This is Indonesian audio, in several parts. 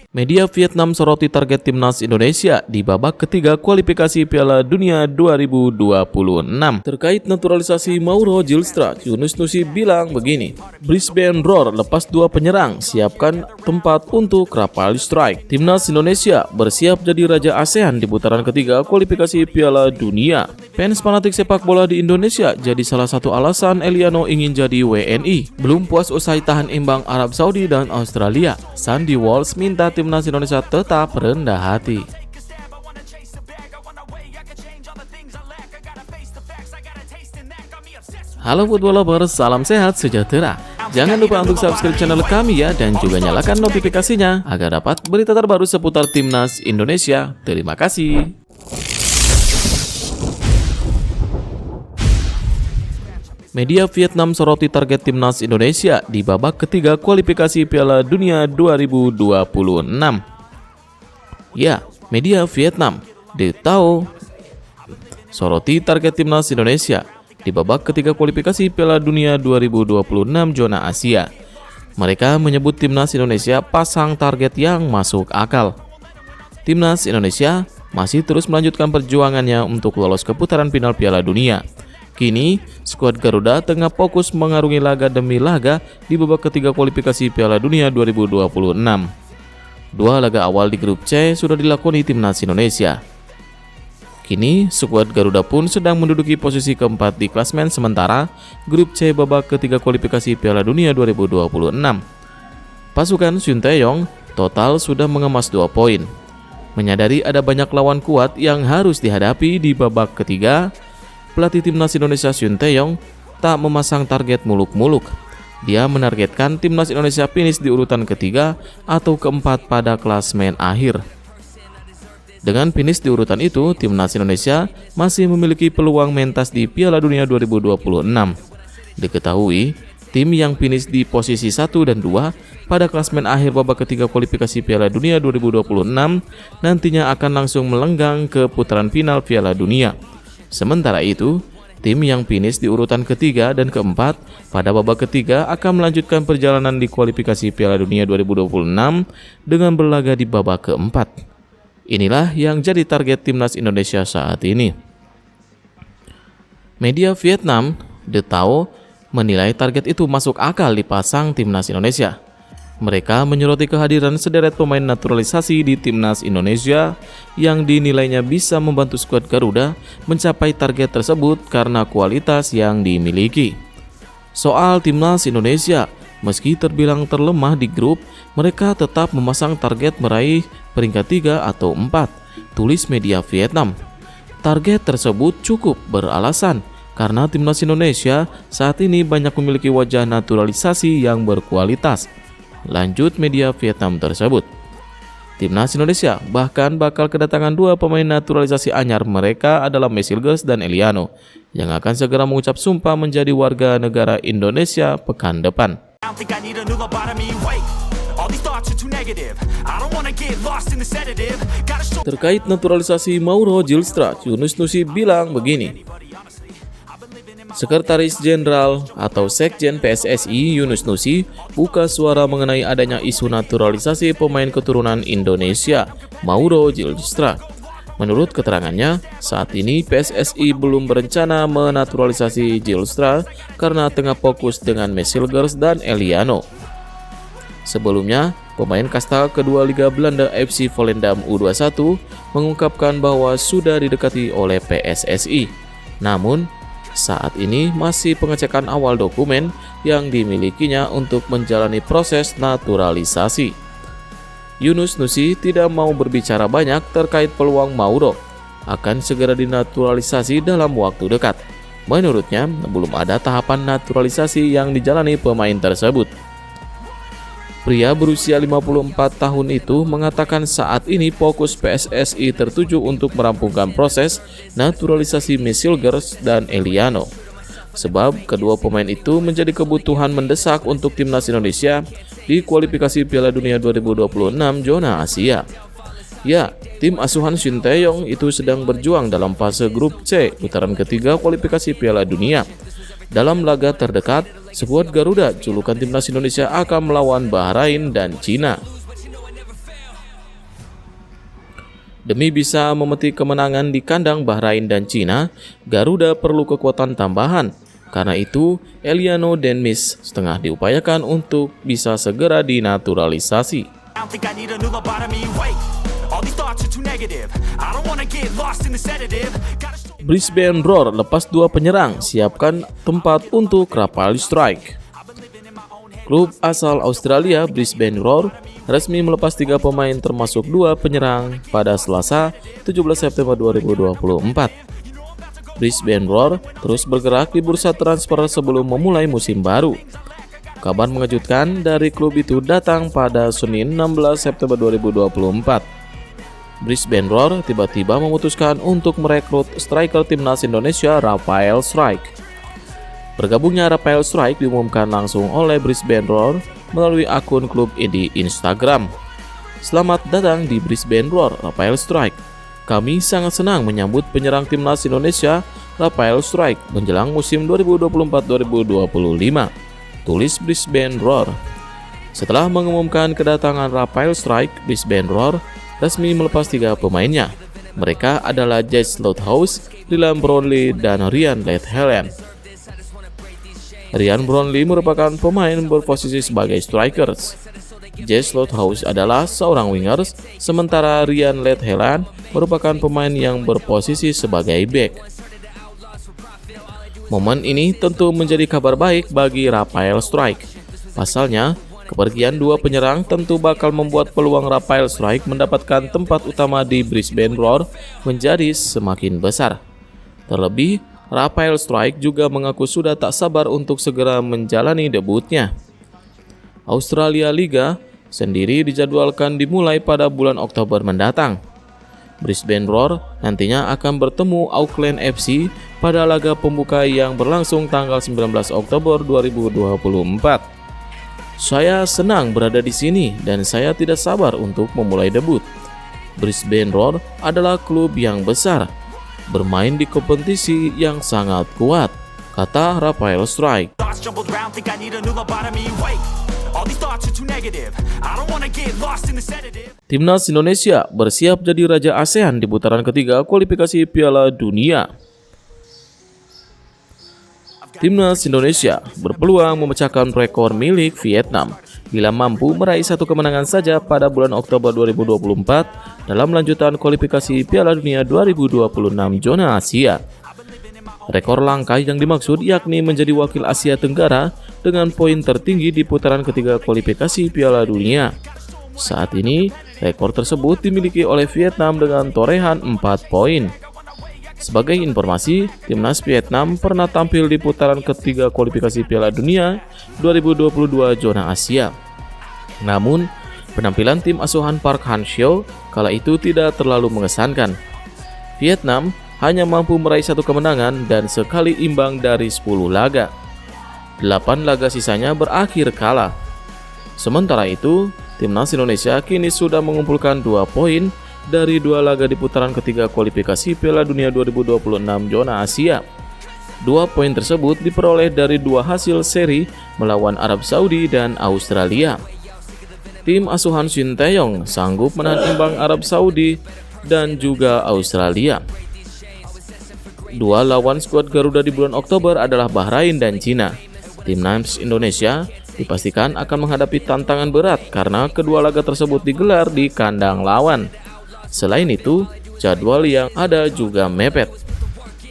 Media Vietnam soroti target timnas Indonesia di babak ketiga kualifikasi Piala Dunia 2026. Terkait naturalisasi Mauro Zylstra, Yunus Nusi bilang begini, Brisbane Roar lepas 2 penyerang, siapkan tempat untuk Rapali Strike. Timnas Indonesia bersiap jadi raja ASEAN di putaran ketiga kualifikasi Piala Dunia. Fans fanatik sepak bola di Indonesia jadi salah satu alasan Eliano ingin jadi WNI. Belum puas usai tahan imbang Arab Saudi dan Australia, Sandy Walsh minta timnas Indonesia tetap rendah hati. Halo football lovers, salam sehat sejahtera. Jangan lupa untuk subscribe channel kami ya, dan juga nyalakan notifikasinya agar dapat berita terbaru seputar timnas Indonesia. Terima kasih. Media Vietnam soroti target timnas Indonesia di babak ketiga kualifikasi Piala Dunia 2026. Ya, media Vietnam The Tao soroti target timnas Indonesia di babak ketiga kualifikasi Piala Dunia 2026 zona Asia. Mereka menyebut timnas Indonesia pasang target yang masuk akal. Timnas Indonesia masih terus melanjutkan perjuangannya untuk lolos ke putaran final Piala Dunia. Kini, skuad Garuda tengah fokus mengarungi laga demi laga di babak ketiga kualifikasi Piala Dunia 2026. 2 laga awal di grup C sudah dilakoni timnas Indonesia. Kini, skuad Garuda pun sedang menduduki posisi keempat di klasemen sementara grup C babak ketiga kualifikasi Piala Dunia 2026. Pasukan Shin Tae-yong total sudah mengemas 2 poin. Menyadari ada banyak lawan kuat yang harus dihadapi di babak ketiga, pelatih timnas Indonesia Shin Tae-yong tak memasang target muluk-muluk. Dia menargetkan timnas Indonesia finish di urutan ketiga atau keempat pada klasemen akhir. Dengan finish di urutan itu, timnas Indonesia masih memiliki peluang mentas di Piala Dunia 2026. Diketahui, tim yang finish di posisi 1 dan 2 pada klasemen akhir babak ketiga kualifikasi Piala Dunia 2026 nantinya akan langsung melenggang ke putaran final Piala Dunia. Sementara itu, tim yang finish di urutan ketiga dan keempat pada babak ketiga akan melanjutkan perjalanan di kualifikasi Piala Dunia 2026 dengan berlaga di babak keempat. Inilah yang jadi target timnas Indonesia saat ini. Media Vietnam, The Tao, menilai target itu masuk akal dipasang timnas Indonesia. Mereka menyoroti kehadiran sederet pemain naturalisasi di timnas Indonesia yang dinilainya bisa membantu skuad Garuda mencapai target tersebut karena kualitas yang dimiliki. Soal timnas Indonesia, meski terbilang terlemah di grup, mereka tetap memasang target meraih peringkat 3 atau 4, tulis media Vietnam. Target tersebut cukup beralasan karena timnas Indonesia saat ini banyak memiliki wajah naturalisasi yang berkualitas, lanjut media Vietnam tersebut. Timnas Indonesia bahkan bakal kedatangan 2 pemain naturalisasi anyar, mereka adalah Mesilgers dan Eliano, yang akan segera mengucap sumpah menjadi warga negara Indonesia pekan depan. Terkait naturalisasi Mauro Zylstra, Yunus Nusi bilang begini, Sekretaris Jenderal atau Sekjen PSSI Yunus Nusi buka suara mengenai adanya isu naturalisasi pemain keturunan Indonesia, Mauro Zylstra. Menurut keterangannya, saat ini PSSI belum berencana menaturalisasi Zylstra karena tengah fokus dengan Mesilgers dan Eliano. Sebelumnya, pemain kasta kedua Liga Belanda FC Volendam U21 mengungkapkan bahwa sudah didekati oleh PSSI. Namun, saat ini masih pengecekan awal dokumen yang dimilikinya untuk menjalani proses naturalisasi. Yunus Nusi tidak mau berbicara banyak terkait peluang Mauro akan segera dinaturalisasi dalam waktu dekat. Menurutnya, belum ada tahapan naturalisasi yang dijalani pemain tersebut. Pria berusia 54 tahun itu mengatakan saat ini fokus PSSI tertuju untuk merampungkan proses naturalisasi Mesilgers dan Eliano. Sebab kedua pemain itu menjadi kebutuhan mendesak untuk timnas Indonesia di kualifikasi Piala Dunia 2026 zona Asia. Ya, tim asuhan Shin Tae-yong itu sedang berjuang dalam fase grup C putaran ketiga kualifikasi Piala Dunia. Dalam laga terdekat, skuad Garuda julukan timnas Indonesia akan melawan Bahrain dan Cina. Demi bisa memetik kemenangan di kandang Bahrain dan Cina, Garuda perlu kekuatan tambahan. Karena itu, Eliano Denmis setengah diupayakan untuk bisa segera dinaturalisasi. Brisbane Roar lepas 2 penyerang, siapkan tempat untuk Rafael Strike. Klub asal Australia Brisbane Roar resmi melepas 3 pemain termasuk 2 penyerang pada Selasa 17 September 2024. Brisbane Roar terus bergerak di bursa transfer sebelum memulai musim baru. Kabar mengejutkan dari klub itu datang pada Senin 16 September 2024. Brisbane Roar tiba-tiba memutuskan untuk merekrut striker timnas Indonesia Rafael Strike. Bergabungnya Rafael Strike diumumkan langsung oleh Brisbane Roar melalui akun klub di Instagram. Selamat datang di Brisbane Roar, Rafael Strike. Kami sangat senang menyambut penyerang timnas Indonesia Rafael Strike menjelang musim 2024-2025. Tulis Brisbane Roar. Setelah mengumumkan kedatangan Rafael Strike, Brisbane Roar resmi melepas 3 pemainnya. Mereka adalah Jesse Louthouse, Dylan Brownlee, dan Ryan Lethelen. Ryan Brownlee merupakan pemain berposisi sebagai strikers. Jesse Louthouse adalah seorang wingers, sementara Ryan Lethelen merupakan pemain yang berposisi sebagai back. Momen ini tentu menjadi kabar baik bagi Rafael Strike. Pasalnya, kepergian 2 penyerang tentu bakal membuat peluang Rafael Strike mendapatkan tempat utama di Brisbane Roar menjadi semakin besar. Terlebih, Rafael Strike juga mengaku sudah tak sabar untuk segera menjalani debutnya. Australia Liga sendiri dijadwalkan dimulai pada bulan Oktober mendatang. Brisbane Roar nantinya akan bertemu Auckland FC pada laga pembuka yang berlangsung tanggal 19 Oktober 2024. Saya senang berada di sini dan saya tidak sabar untuk memulai debut. Brisbane Roar adalah klub yang besar, bermain di kompetisi yang sangat kuat, kata Rafael Strike. Timnas Indonesia bersiap jadi raja ASEAN di putaran ketiga kualifikasi Piala Dunia. Timnas Indonesia berpeluang memecahkan rekor milik Vietnam bila mampu meraih 1 kemenangan saja pada bulan Oktober 2024 dalam lanjutan kualifikasi Piala Dunia 2026 zona Asia. Rekor langka yang dimaksud yakni menjadi wakil Asia Tenggara dengan poin tertinggi di putaran ketiga kualifikasi Piala Dunia. Saat ini, rekor tersebut dimiliki oleh Vietnam dengan torehan 4 poin. Sebagai informasi, timnas Vietnam pernah tampil di putaran ketiga kualifikasi Piala Dunia 2022 zona Asia. Namun, penampilan tim asuhan Park Hang-seo kala itu tidak terlalu mengesankan. Vietnam hanya mampu meraih 1 kemenangan dan sekali imbang dari 10 laga. 8 laga sisanya berakhir kalah. Sementara itu, timnas Indonesia kini sudah mengumpulkan 2 poin dari 2 laga di putaran ketiga kualifikasi Piala Dunia 2026 zona Asia. 2 poin tersebut diperoleh dari 2 hasil seri melawan Arab Saudi dan Australia. Tim asuhan Shin Tae-yong sanggup menahan imbang Arab Saudi dan juga Australia. 2 lawan skuad Garuda di bulan Oktober adalah Bahrain dan Cina. Timnas Indonesia dipastikan akan menghadapi tantangan berat karena kedua laga tersebut digelar di kandang lawan. Selain itu, jadwal yang ada juga mepet.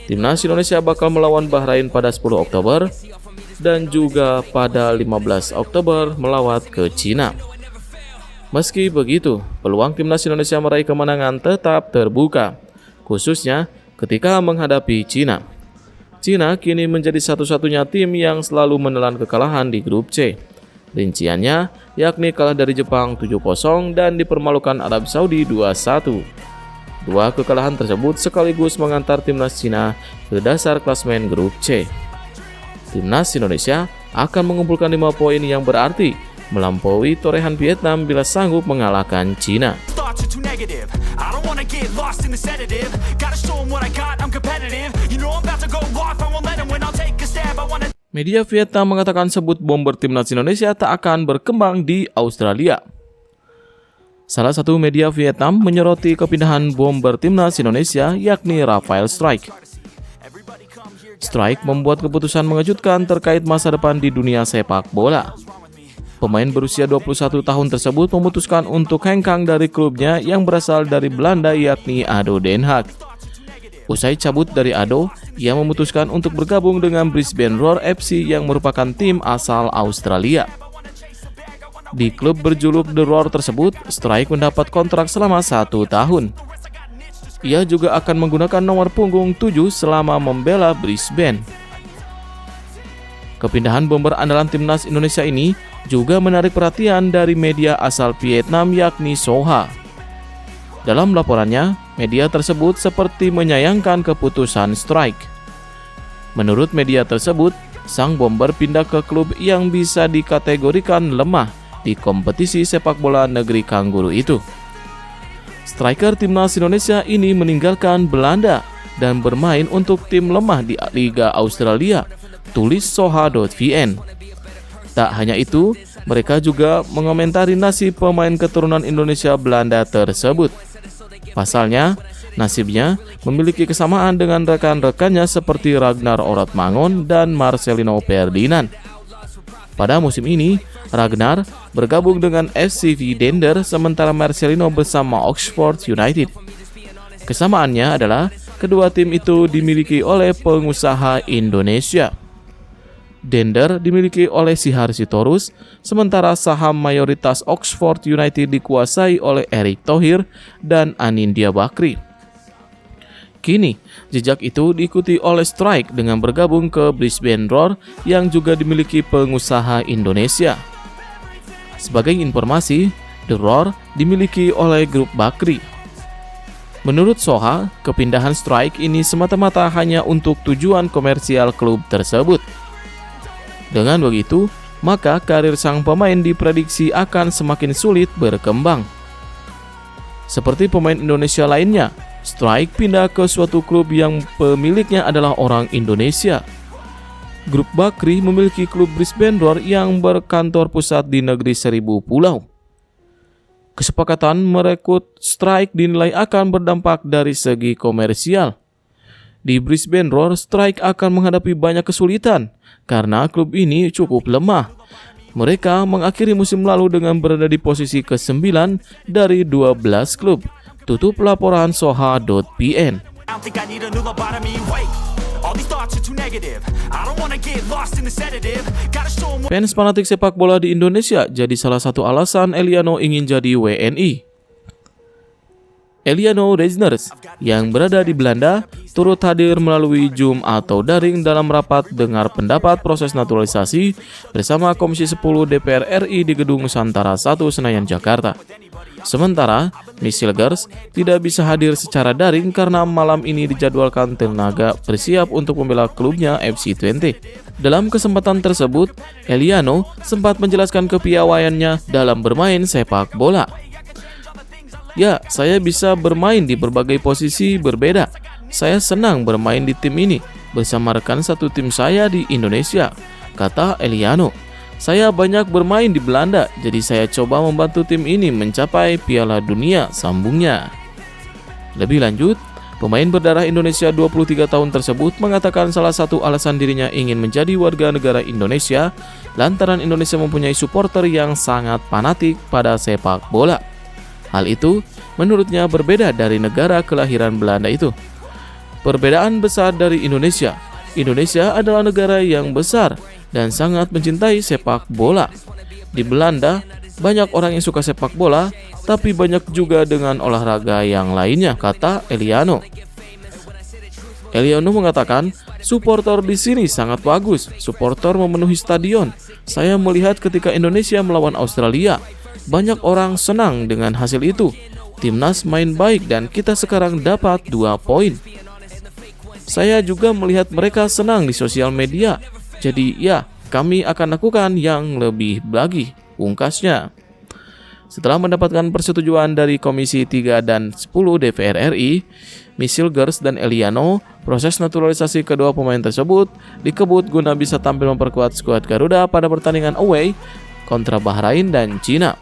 Timnas Indonesia bakal melawan Bahrain pada 10 Oktober dan juga pada 15 Oktober melawat ke Cina. Meski begitu, peluang timnas Indonesia meraih kemenangan tetap terbuka, khususnya ketika menghadapi Cina. Cina kini menjadi satu-satunya tim yang selalu menelan kekalahan di grup C. Rinciannya yakni kalah dari Jepang 7-0 dan dipermalukan Arab Saudi 2-1. 2 kekalahan tersebut sekaligus mengantar timnas Cina ke dasar klasmen grup C. Timnas Indonesia akan mengumpulkan 5 poin yang berarti melampaui torehan Vietnam bila sanggup mengalahkan Cina. Media Vietnam mengatakan sebut bomber timnas Indonesia tak akan berkembang di Australia. Salah satu media Vietnam menyoroti kepindahan bomber timnas Indonesia yakni Rafael Strijk. Strijk membuat keputusan mengejutkan terkait masa depan di dunia sepak bola. Pemain berusia 21 tahun tersebut memutuskan untuk hengkang dari klubnya yang berasal dari Belanda yakni ADO Den Haag. Usai cabut dari ADO, ia memutuskan untuk bergabung dengan Brisbane Roar FC yang merupakan tim asal Australia. Di klub berjuluk The Roar tersebut, Strijk mendapat kontrak selama 1 tahun. Ia juga akan menggunakan nomor punggung 7 selama membela Brisbane. Kepindahan bomber andalan timnas Indonesia ini juga menarik perhatian dari media asal Vietnam yakni Soha. Dalam laporannya, media tersebut seperti menyayangkan keputusan Strijk. Menurut media tersebut, sang bomber pindah ke klub yang bisa dikategorikan lemah di kompetisi sepak bola negeri Kangguru itu. Striker timnas Indonesia ini meninggalkan Belanda dan bermain untuk tim lemah di Liga Australia, tulis Soha.vn. Tak hanya itu, mereka juga mengomentari nasib pemain keturunan Indonesia Belanda tersebut. Pasalnya, nasibnya memiliki kesamaan dengan rekan-rekannya seperti Ragnar Oratmangun dan Marcelino Ferdinand. Pada musim ini, Ragnar bergabung dengan FCV Dender sementara Marcelino bersama Oxford United. Kesamaannya adalah kedua tim itu dimiliki oleh pengusaha Indonesia. Dender dimiliki oleh Sihar Sitorus, sementara saham mayoritas Oxford United dikuasai oleh Erick Thohir dan Anindya Bakri. Kini, jejak itu diikuti oleh Strijk dengan bergabung ke Brisbane Roar yang juga dimiliki pengusaha Indonesia. Sebagai informasi, The Roar dimiliki oleh grup Bakri. Menurut Soha, kepindahan Strijk ini semata-mata hanya untuk tujuan komersial klub tersebut. Dengan begitu, maka karir sang pemain diprediksi akan semakin sulit berkembang. Seperti pemain Indonesia lainnya, Strijk pindah ke suatu klub yang pemiliknya adalah orang Indonesia. Grup Bakri memiliki klub Brisbane Roar yang berkantor pusat di negeri Seribu Pulau. Kesepakatan merekrut Strijk dinilai akan berdampak dari segi komersial. Di Brisbane Roar, Strijk akan menghadapi banyak kesulitan karena klub ini cukup lemah. Mereka mengakhiri musim lalu dengan berada di posisi ke-9 dari 12 klub. Tutup laporan Soha.pn. Fans fanatik sepak bola di Indonesia jadi salah satu alasan Eliano ingin jadi WNI. Eliano Rezners yang berada di Belanda turut hadir melalui Zoom atau daring dalam rapat dengar pendapat proses naturalisasi bersama Komisi 10 DPR RI di Gedung Nusantara 1 Senayan, Jakarta. Sementara, Michelle Gers tidak bisa hadir secara daring karena malam ini dijadwalkan tenaga bersiap untuk membela klubnya FC Twente. Dalam kesempatan tersebut, Eliano sempat menjelaskan kepiawaiannya dalam bermain sepak bola. Ya, saya bisa bermain di berbagai posisi berbeda. Saya senang bermain di tim ini bersama rekan satu tim saya di Indonesia, kata Eliano. Saya banyak bermain di Belanda, jadi saya coba membantu tim ini mencapai Piala Dunia, sambungnya. Lebih lanjut, pemain berdarah Indonesia 23 tahun tersebut mengatakan salah satu alasan dirinya ingin menjadi warga negara Indonesia lantaran Indonesia mempunyai supporter yang sangat fanatik pada sepak bola. Hal itu menurutnya berbeda dari negara kelahiran Belanda itu. Perbedaan besar dari Indonesia. Indonesia adalah negara yang besar dan sangat mencintai sepak bola. Di Belanda, banyak orang yang suka sepak bola, tapi banyak juga dengan olahraga yang lainnya, kata Eliano. Eliano mengatakan, supporter di sini sangat bagus. Supporter memenuhi stadion. Saya melihat ketika Indonesia melawan Australia, banyak orang senang dengan hasil itu. Timnas main baik dan kita sekarang dapat 2 poin. Saya juga melihat mereka senang di sosial media. Jadi ya, kami akan lakukan yang lebih lagi, pungkasnya. Setelah mendapatkan persetujuan dari Komisi 3 dan 10 DPR RI, Michel-Gers dan Eliano, proses naturalisasi kedua pemain tersebut dikebut guna bisa tampil memperkuat skuad Garuda pada pertandingan away kontra Bahrain dan Cina.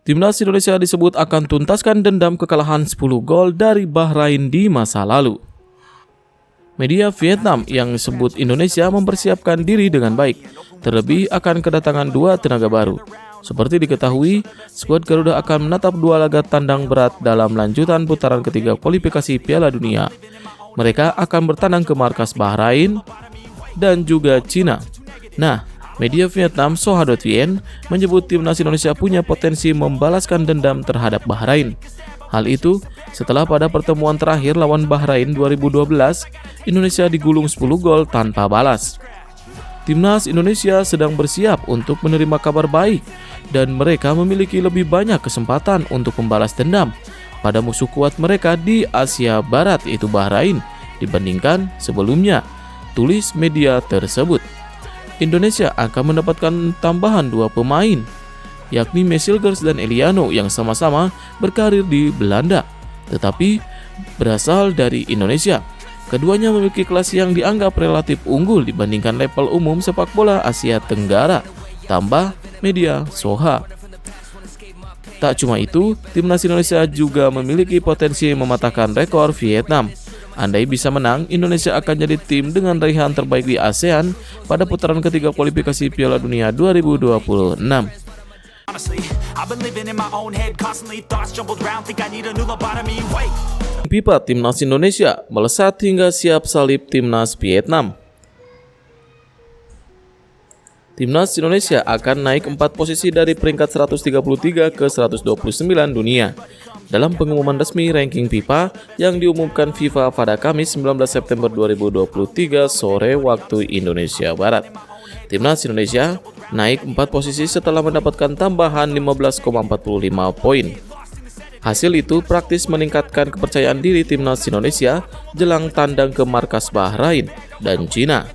Timnas Indonesia disebut akan tuntaskan dendam kekalahan 10 gol dari Bahrain di masa lalu. Media Vietnam yang disebut Indonesia mempersiapkan diri dengan baik, terlebih akan kedatangan 2 tenaga baru. Seperti diketahui, skuad Garuda akan menatap 2 laga tandang berat dalam lanjutan putaran ketiga kualifikasi Piala Dunia. Mereka akan bertandang ke markas Bahrain dan juga Cina. Nah, media Vietnam Soha.vn menyebut timnas Indonesia punya potensi membalaskan dendam terhadap Bahrain. Hal itu setelah pada pertemuan terakhir lawan Bahrain 2012, Indonesia digulung 10 gol tanpa balas. Timnas Indonesia sedang bersiap untuk menerima kabar baik dan mereka memiliki lebih banyak kesempatan untuk membalas dendam pada musuh kuat mereka di Asia Barat, yaitu Bahrain, dibandingkan sebelumnya, tulis media tersebut. Indonesia akan mendapatkan tambahan 2 pemain, yakni Michel-Gers dan Eliano yang sama-sama berkarir di Belanda, tetapi berasal dari Indonesia. Keduanya memiliki kelas yang dianggap relatif unggul dibandingkan level umum sepak bola Asia Tenggara, tambah media Soha. Tak cuma itu, timnas Indonesia juga memiliki potensi mematahkan rekor Vietnam. Andai bisa menang, Indonesia akan jadi tim dengan raihan terbaik di ASEAN pada putaran ketiga kualifikasi Piala Dunia 2026. FIFA Timnas Indonesia melesat hingga siap salib Timnas Vietnam. Timnas Indonesia akan naik 4 posisi dari peringkat 133 ke 129 dunia dalam pengumuman resmi ranking FIFA yang diumumkan FIFA pada Kamis 19 September 2023 sore waktu Indonesia Barat. Timnas Indonesia naik 4 posisi setelah mendapatkan tambahan 15,45 poin. Hasil itu praktis meningkatkan kepercayaan diri Timnas Indonesia jelang tandang ke markas Bahrain dan Cina.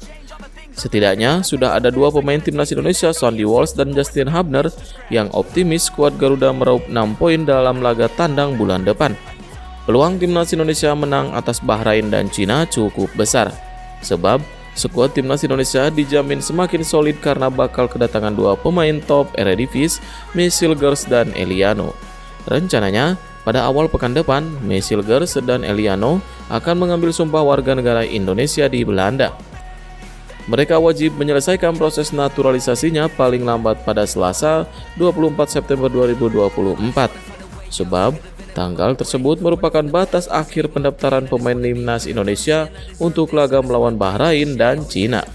Setidaknya sudah ada 2 pemain Timnas Indonesia, Sandy Walsh dan Justin Hubner, yang optimis skuad Garuda meraup 6 poin dalam laga tandang bulan depan. Peluang Timnas Indonesia menang atas Bahrain dan Cina cukup besar, sebab skuad Timnas Indonesia dijamin semakin solid karena bakal kedatangan 2 pemain top Eredivisie, Michel-Gers dan Eliano. Rencananya, pada awal pekan depan, Michel-Gers dan Eliano akan mengambil sumpah warga negara Indonesia di Belanda. Mereka wajib menyelesaikan proses naturalisasinya paling lambat pada Selasa 24 September 2024, sebab tanggal tersebut merupakan batas akhir pendaftaran pemain timnas Indonesia untuk laga melawan Bahrain dan Cina.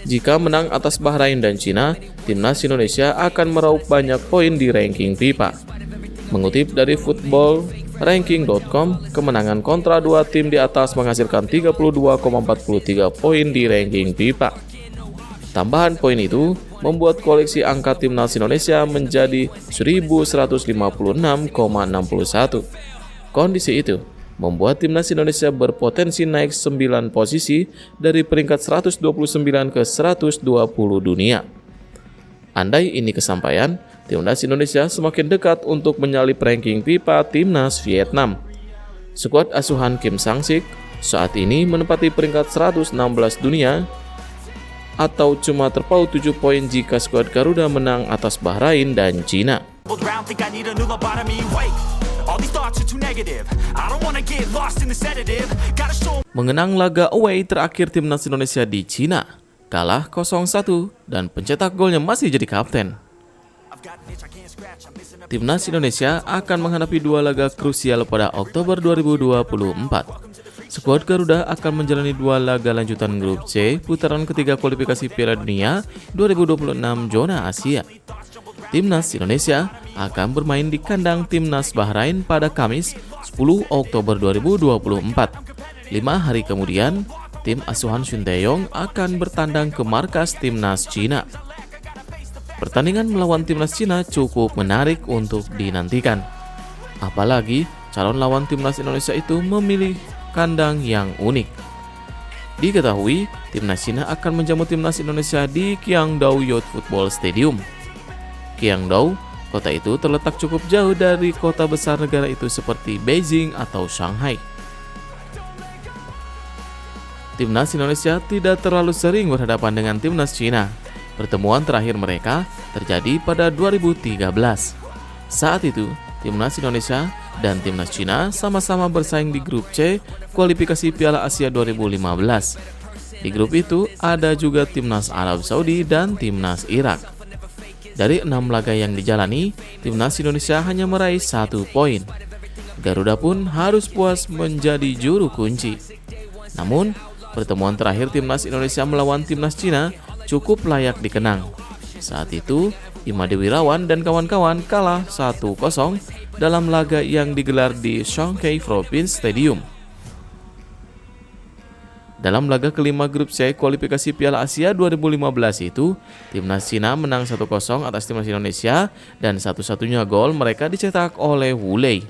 Jika menang atas Bahrain dan Cina, timnas Indonesia akan meraup banyak poin di ranking FIFA. Mengutip dari footballranking.com, kemenangan kontra 2 tim di atas menghasilkan 32,43 poin di ranking FIFA. Tambahan poin itu membuat koleksi angka timnas Indonesia menjadi 1156,61. Kondisi itu membuat timnas Indonesia berpotensi naik 9 posisi dari peringkat 129 ke 120 dunia. Andai ini kesampaian, timnas Indonesia semakin dekat untuk menyalip ranking FIFA timnas Vietnam. Skuad asuhan Kim Sang-sik saat ini menempati peringkat 116 dunia atau cuma terpaut 7 poin jika skuad Garuda menang atas Bahrain dan Cina. Mengenang laga away terakhir timnas Indonesia di Cina, kalah 0-1 dan pencetak golnya masih jadi kapten. Timnas Indonesia akan menghadapi 2 laga krusial pada Oktober 2024. Skuad Garuda akan menjalani 2 laga lanjutan grup C putaran ketiga kualifikasi Piala Dunia 2026 zona Asia. Timnas Indonesia akan bermain di kandang Timnas Bahrain pada Kamis 10 Oktober 2024. 5 hari kemudian, tim asuhan Shin Tae-yong akan bertandang ke markas Timnas Cina. Pertandingan melawan Timnas Cina cukup menarik untuk dinantikan. Apalagi calon lawan Timnas Indonesia itu memilih kandang yang unik. Diketahui, timnas Cina akan menjamu timnas Indonesia di Qiangdao Youth Football Stadium. Qiangdao, kota itu terletak cukup jauh dari kota besar negara itu seperti Beijing atau Shanghai. Timnas Indonesia tidak terlalu sering berhadapan dengan timnas Cina. Pertemuan terakhir mereka terjadi pada 2013. Saat itu, timnas Indonesia dan timnas Cina sama-sama bersaing di grup C kualifikasi Piala Asia 2015. Di grup itu ada juga timnas Arab Saudi dan timnas Irak. Dari 6 laga yang dijalani, timnas Indonesia hanya meraih 1 poin. Garuda pun harus puas menjadi juru kunci. Namun, pertemuan terakhir timnas Indonesia melawan timnas Cina cukup layak dikenang. Saat itu, Imade Wirawan dan kawan-kawan kalah 1-0 dalam laga yang digelar di Shanghai Province Stadium. Dalam laga kelima grup C kualifikasi Piala Asia 2015 itu, timnas Cina menang 1-0 atas timnas Indonesia dan satu-satunya gol mereka dicetak oleh Wu Lei.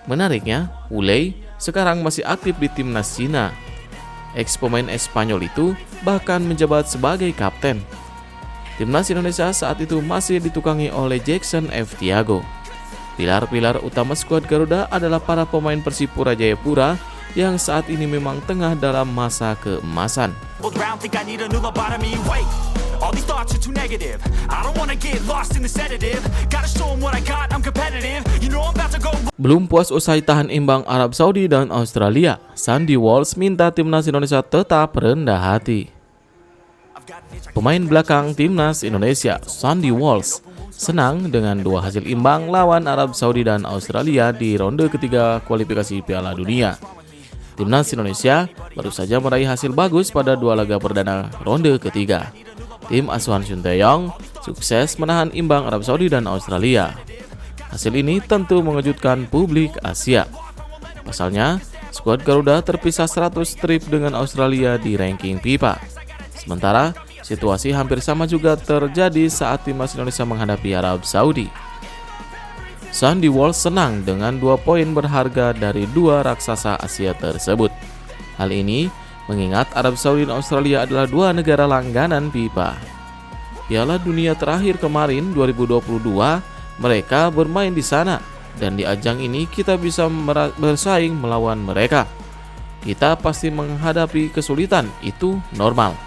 Menariknya, Wu Lei sekarang masih aktif di timnas Cina. Ex-pemain Espanyol itu bahkan menjabat sebagai kapten. Timnas Indonesia saat itu masih ditukangi oleh Jackson F. Tiago. Pilar-pilar utama skuad Garuda adalah para pemain Persipura Jayapura yang saat ini memang tengah dalam masa keemasan. Belum puas usai tahan imbang Arab Saudi dan Australia, Sandy Walsh minta timnas Indonesia tetap rendah hati. Pemain belakang timnas Indonesia, Sandy Walsh, senang dengan 2 hasil imbang lawan Arab Saudi dan Australia di ronde ketiga kualifikasi Piala Dunia. Timnas Indonesia baru saja meraih hasil bagus pada 2 laga perdana ronde ketiga. Tim asuhan Shin Tae-yong sukses menahan imbang Arab Saudi dan Australia. Hasil ini tentu mengejutkan publik Asia. Pasalnya, skuad Garuda terpisah 100 strip dengan Australia di ranking FIFA. Sementara, situasi hampir sama juga terjadi saat timnas Indonesia menghadapi Arab Saudi. Sandy Walsh senang dengan 2 poin berharga dari 2 raksasa Asia tersebut. Hal ini mengingat Arab Saudi dan Australia adalah 2 negara langganan FIFA. Piala Dunia terakhir kemarin 2022 mereka bermain di sana dan di ajang ini kita bisa bersaing melawan mereka. Kita pasti menghadapi kesulitan, itu normal.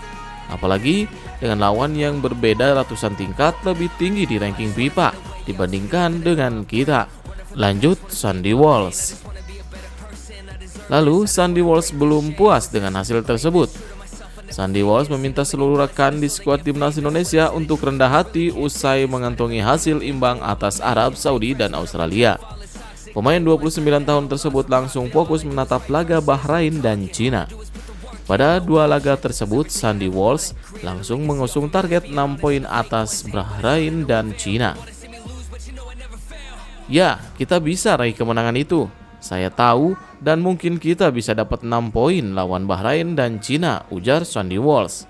Apalagi dengan lawan yang berbeda ratusan tingkat lebih tinggi di ranking FIFA dibandingkan dengan kita. Lanjut Sandy Walsh. Lalu Sandy Walsh belum puas dengan hasil tersebut. Sandy Walsh meminta seluruh rekan di skuad timnas Indonesia untuk rendah hati usai mengantongi hasil imbang atas Arab Saudi dan Australia. Pemain 29 tahun tersebut langsung fokus menatap laga Bahrain dan Cina. Pada 2 laga tersebut, Sandy Walsh langsung mengusung target 6 poin atas Bahrain dan Cina. Ya, kita bisa raih kemenangan itu. Saya tahu dan mungkin kita bisa dapat 6 poin lawan Bahrain dan Cina, ujar Sandy Walsh.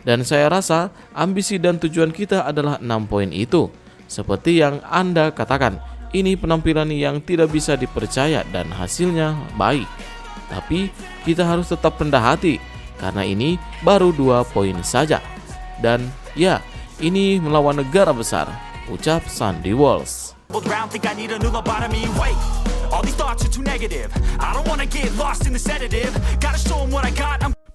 Dan saya rasa ambisi dan tujuan kita adalah 6 poin itu. Seperti yang Anda katakan, ini penampilan yang tidak bisa dipercaya dan hasilnya baik. Tapi kita harus tetap rendah hati karena ini baru 2 poin saja. Dan ya, ini melawan negara besar, ucap Sandy Walsh.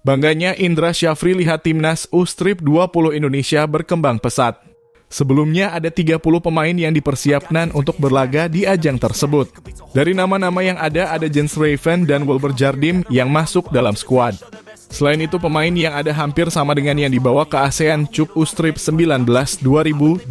Bangganya Indra Syafri lihat timnas U-Strip 20 Indonesia berkembang pesat. Sebelumnya ada 30 pemain yang dipersiapkan untuk berlaga di ajang tersebut. Dari nama-nama yang ada Jens Raven dan Wilber Jardim yang masuk dalam skuad. Selain itu pemain yang ada hampir sama dengan yang dibawa ke ASEAN Cup U-Strip 19 2024.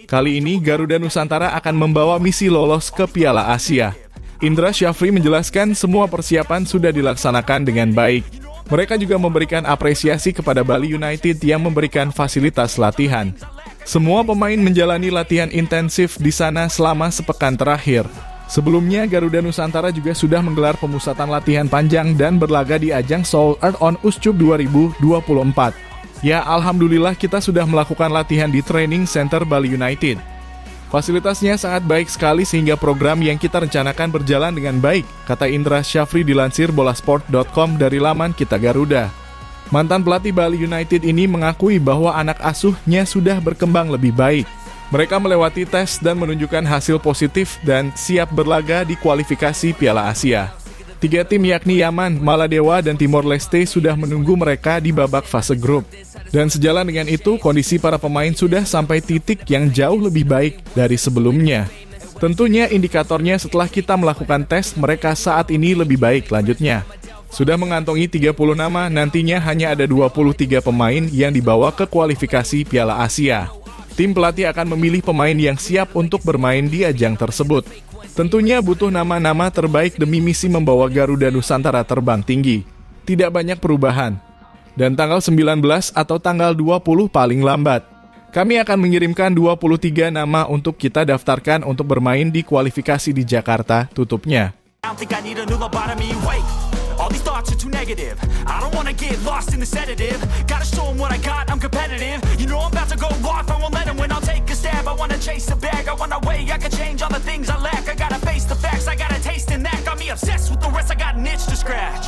Kali ini Garuda Nusantara akan membawa misi lolos ke Piala Asia. Indra Syafri menjelaskan semua persiapan sudah dilaksanakan dengan baik. Mereka juga memberikan apresiasi kepada Bali United yang memberikan fasilitas latihan. Semua pemain menjalani latihan intensif di sana selama sepekan terakhir. Sebelumnya, Garuda Nusantara juga sudah menggelar pemusatan latihan panjang dan berlaga di ajang Seoul Earth on Us-Cup 2024. Ya, alhamdulillah kita sudah melakukan latihan di Training Center Bali United. Fasilitasnya sangat baik sekali sehingga program yang kita rencanakan berjalan dengan baik, kata Indra Syafri dilansir bolasport.com dari laman Kita Garuda. Mantan pelatih Bali United ini mengakui bahwa anak asuhnya sudah berkembang lebih baik. Mereka melewati tes dan menunjukkan hasil positif dan siap berlaga di kualifikasi Piala Asia. 3 tim yakni Yaman, Maladewa, dan Timor Leste sudah menunggu mereka di babak fase grup. Dan sejalan dengan itu, kondisi para pemain sudah sampai titik yang jauh lebih baik dari sebelumnya. Tentunya indikatornya setelah kita melakukan tes, mereka saat ini lebih baik lanjutnya. Sudah mengantongi 30 nama, nantinya hanya ada 23 pemain yang dibawa ke kualifikasi Piala Asia. Tim pelatih akan memilih pemain yang siap untuk bermain di ajang tersebut. Tentunya butuh nama-nama terbaik demi misi membawa Garuda Nusantara terbang tinggi. Tidak banyak perubahan. Dan tanggal 19 atau tanggal 20 paling lambat. Kami akan mengirimkan 23 nama untuk kita daftarkan untuk bermain di kualifikasi di Jakarta, tutupnya. All these thoughts are too negative. I don't wanna get lost in the sedative. Gotta show them what I got, I'm competitive. You know I'm about to go off, I won't let them win. I'll take a stab, I wanna chase the bag. I want a way, I can change all the things I lack. I gotta face the facts, I got a taste in that. Got me obsessed with the rest, I got an itch to scratch.